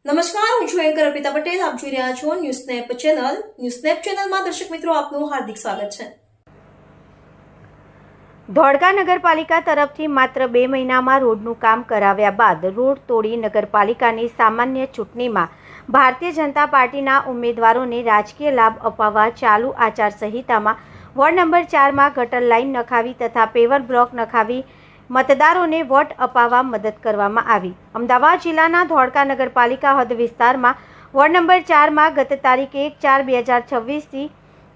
નમસ્કાર, હું છું એન્કર અર્પિતા પટેલ. આપ જોઈ રહ્યા છો news snap channel. News snap ચેનલમાં દર્શક મિત્રો આપનું હાર્દિક સ્વાગત છે. ધોળકા નગરપાલિકા તરફથી માત્ર 2 મહિનામાં રોડનું કામ કરાવ્યા બાદ રોડ તોડી નગરપાલિકાની સામાન્ય ચૂંટણીમાં ભારતીય જનતા પાર્ટીના ઉમેદવારોને રાજકીય લાભ અપાવવા ચાલુ આચારસંહિતામાં વોર્ડ નંબર 4માં ગટર લાઇન નખાવી તથા પેવર બ્લોક નખાવી મતદારોને વોટ અપાવવા મદદ કરવામાં આવી. અમદાવાદ જિલ્લાના ધોળકા નગરપાલિકા હદ વિસ્તારમાં વોર્ડ નંબર 4માં ગત તારીખ 1/4/2026 થી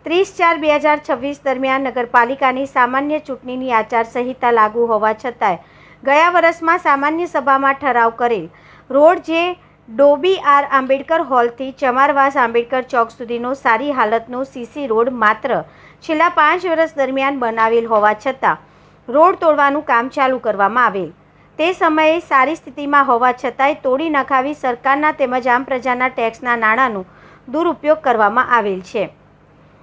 30/4/2026 દરમિયાન નગરપાલિકાની સામાન્ય ચૂંટણીની આચારસંહિતા લાગુ હોવા છતાંય ગયા વર્ષમાં સામાન્ય સભામાં ઠરાવ કરેલ રોડ જે ડોબી આર આંબેડકર હોલથી ચમારવાસ આંબેડકર ચોક સુધીનો સારી હાલતનો સીસી રોડ માત્ર છેલ્લા 5 વર્ષ દરમિયાન બનાવેલ હોવા છતાં રોડ તોડવાનું કામ ચાલુ કરવામાં આવેલ. તે સમયે સારી સ્થિતિમાં હોવા છતાંય તોડી નખાવી સરકારના તેમજ આમ પ્રજાના ટેક્સના નાણાંનો દુરુપયોગ કરવામાં આવેલ છે.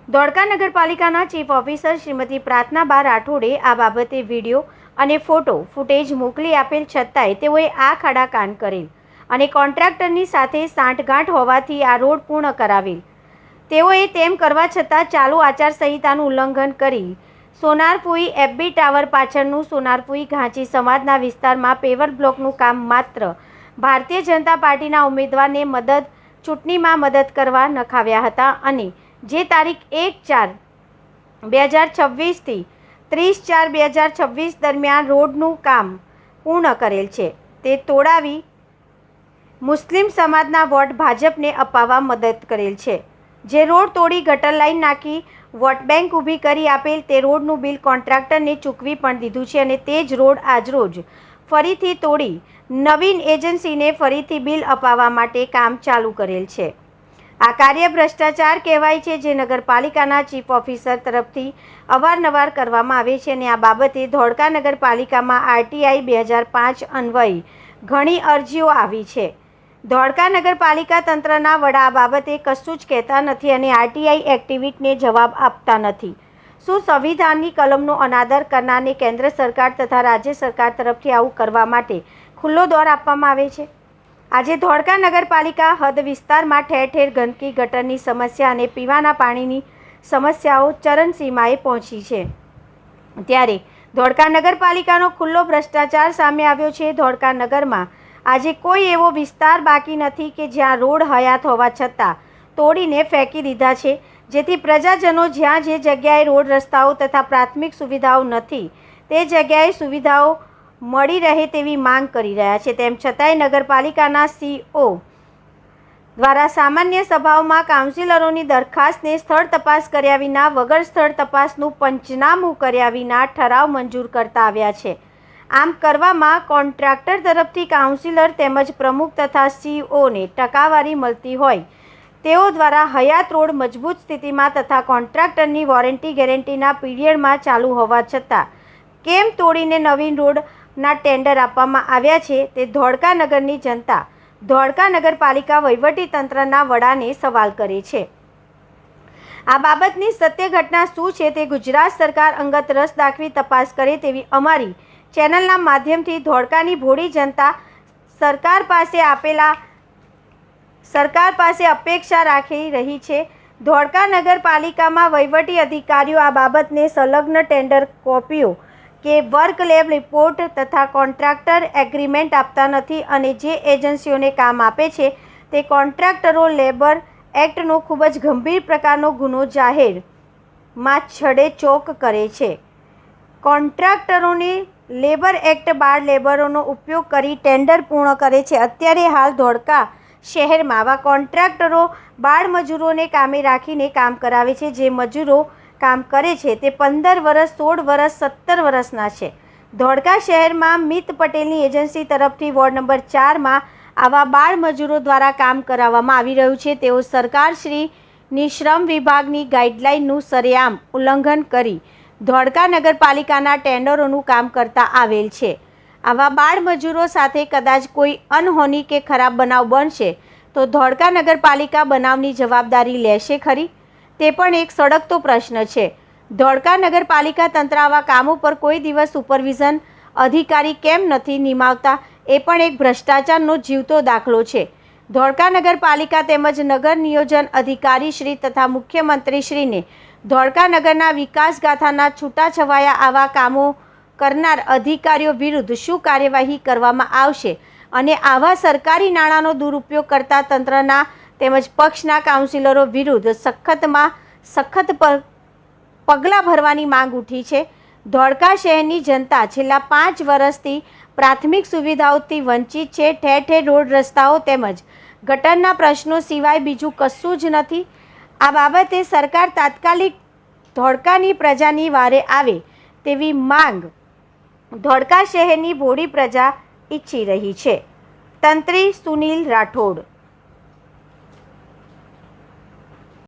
ધોળકા નગરપાલિકાના ચીફ ઓફિસર શ્રીમતી પ્રાર્થના બા રાઠોડે આ બાબતે વિડીયો અને ફોટો ફૂટેજ મોકલી આપેલ છતાંય તેઓએ આ ખાડા કાન કરેલ અને કોન્ટ્રાક્ટરની સાથે સાંઠગાંઠ હોવાથી આ રોડ પૂર્ણ કરાવેલ. તેઓએ તેમ કરવા છતાં ચાલુ આચારસંહિતાનું ઉલ્લંઘન કરી સોનારપુઈ એફબી ટાવર પાછળનું સોનારપુઈ ઘાંચી સમાજના વિસ્તારમાં પેવર બ્લોકનું કામ માત્ર ભારતીય જનતા પાર્ટીના ઉમેદવારને ચૂંટણીમાં મદદ કરવા નખાવ્યા હતા અને જે તારીખ 1/4/2026 થી 30/4/2026 દરમિયાન રોડનું કામ પૂર્ણ કરેલ છે તે તોડાવી મુસ્લિમ સમાજના વોટ ભાજપને અપાવવા મદદ કરેલ છે. જે રોડ તોડી ગટર લાઇન નાખી વોટ બેંક ઊભી કરી આપેલ તે રોડનું બિલ કોન્ટ્રાક્ટરને ચૂકવી પણ દીધું છે અને તે જ રોડ આજરોજ ફરીથી તોડી નવીન એજન્સીને ફરીથી બિલ અપાવવા માટે કામ ચાલુ કરેલ છે. આ કાર્ય ભ્રષ્ટાચાર કહેવાય છે જે નગરપાલિકાના ચીફ ઓફિસર તરફથી અવારનવાર કરવામાં આવે છે અને આ બાબતે ધોળકા નગરપાલિકામાં આરટીઆઈ 2005 અન્વયે ઘણી અરજીઓ આવી છે. ધોળકા નગરપાલિકા તંત્રના વડા આ બાબતે કશું જ કહેતા નથી અને આરટીઆઈ એક્ટિવિટીને જવાબ આપતા નથી. શું સંવિધાનની કલમનો અનાદર કરનારને કેન્દ્ર સરકાર તથા રાજ્ય સરકાર તરફથી આવું કરવા માટે ખુલ્લો દોર આપવામાં આવે છે? આજે ધોળકા નગરપાલિકા હદ વિસ્તારમાં ઠેર ઠેર ગંદકી, ગટરની સમસ્યા અને પીવાના પાણીની સમસ્યાઓ ચરમસીમાએ પહોંચી છે. ત્યારે ધોળકા નગરપાલિકાનો ખુલ્લો ભ્રષ્ટાચાર સામે આવ્યો છે. ધોળકા નગરમાં આજે કોઈ એવો વિસ્તાર બાકી નથી કે જ્યાં રોડ હયાત હોવા છતાં તોડીને ફેંકી દીધા છે, જેથી પ્રજાજનો જ્યાં જે જગ્યાએ રોડ, રસ્તાઓ તથા પ્રાથમિક સુવિધાઓ નથી તે જગ્યાએ સુવિધાઓ મળી રહે તેવી માંગ કરી રહ્યા છે. તેમ છતાંય નગરપાલિકાના સીઓ દ્વારા સામાન્ય સભાઓમાં કાઉન્સિલરોની દરખાસ્તને સ્થળ તપાસ કર્યા વિના વગર સ્થળ તપાસનું પંચનામું કર્યા વિના ઠરાવ મંજૂર કરતા આવ્યા છે. આમ કરવામાં કોન્ટ્રાક્ટર તરફથી કાઉન્સિલર તેમજ પ્રમુખ તથા સીઓને ટકાવારી મળતી હોય તેઓ દ્વારા હયાત રોડ મજબૂત સ્થિતિમાં તથા કોન્ટ્રાક્ટરની વોરંટી ગેરંટીના પીરિયડમાં ચાલુ હોવા છતાં કેમ તોડીને નવીન રોડના ટેન્ડર આપવામાં આવ્યા છે તે ધોળકા નગરની જનતા ધોળકા નગરપાલિકા વહીવટીતંત્રના વડાને સવાલ કરે છે. આ બાબતની સત્ય ઘટના શું છે તે ગુજરાત સરકાર અંગત રસ દાખવી તપાસ કરે તેવી અમારી ચેનલના માધ્યમથી ધોળકાની ભોળી જનતા સરકાર પાસે અપેક્ષા રાખી રહી છે. ધોળકા નગરપાલિકામાં વહીવટી અધિકારીઓ આ બાબતને સંલગ્ન ટેન્ડર કોપીઓ કે વર્ક લેબ રિપોર્ટ તથા કોન્ટ્રાક્ટર એગ્રીમેન્ટ આપતા નથી અને જે એજન્સીઓને કામ આપે છે તે કોન્ટ્રાક્ટરો લેબર એક્ટનો ખૂબ જ ગંભીર પ્રકારનો ગુનો જાહેરમાં છડેચોક કરે છે. કોન્ટ્રાક્ટરોને લેબર એક્ટ બાળ લેબરોનો ઉપયોગ કરી ટેન્ડર પૂર્ણ કરે છે. અત્યારે હાલ ધોળકા શહેરમાં આવા કોન્ટ્રાક્ટરો બાળ મજૂરોને કામે રાખીને કામ કરાવે છે. જે મજૂરો કામ કરે છે તે 15 વર્ષ, 16 વર્ષ, 17 વર્ષના છે. ધોળકા શહેરમાં મિત પટેલની એજન્સી તરફથી વોર્ડ નંબર 4માં આવા બાળ મજૂરો દ્વારા કામ કરાવવામાં આવી રહ્યું છે. તેઓ સરકારશ્રીની શ્રમ વિભાગની ગાઈડલાઇનનું સરેઆમ ઉલ્લંઘન કરી ધોળકા નગરપાલિકાના ટેન્ડરોનું કામ કરતા આવેલ છે. આવા બાળ મજૂરો સાથે કદાચ કોઈ અનહોની કે ખરાબ બનાવ બનશે તો ધોળકા નગરપાલિકા બનાવની જવાબદારી લેશે ખરી? તે પણ એક સળગતો પ્રશ્ન છે. ધોળકા નગરપાલિકા તંત્ર આવા કામો પર કોઈ દિવસ સુપરવિઝન અધિકારી કેમ નથી નિમાવતા એ પણ એક ભ્રષ્ટાચારનો જીવતો દાખલો છે. ધોળકા નગરપાલિકા તેમજ નગર નિયોજન અધિકારી શ્રી તથા મુખ્યમંત્રીશ્રીને ધોળકા નગરના વિકાસ ગાથાના છૂટાછવાયા આવા કામો કરનાર અધિકારીઓ વિરુદ્ધ શું કાર્યવાહી કરવામાં આવશે અને આવા સરકારી નાણાંનો દુરુપયોગ કરતા તંત્રના તેમજ પક્ષના કાઉન્સિલરો વિરુદ્ધ સખતમાં સખત પગલાં ભરવાની માંગ ઉઠી છે. ધોળકા શહેરની જનતા છેલ્લા 5 વર્ષથી પ્રાથમિક સુવિધાઓથી વંચિત છે. ઠેર ઠેર રોડ રસ્તાઓ તેમજ ગટરના પ્રશ્નો સિવાય બીજું કશું જ નથી. આ બાબતે સરકાર તાત્કાલિક ધોળકાની પ્રજાની વારે આવે તેવી માંગ ધોળકા શહેરની ભોળી પ્રજા ઈચ્છી રહી છે. તંત્રી સુનિલ રાઠોડ.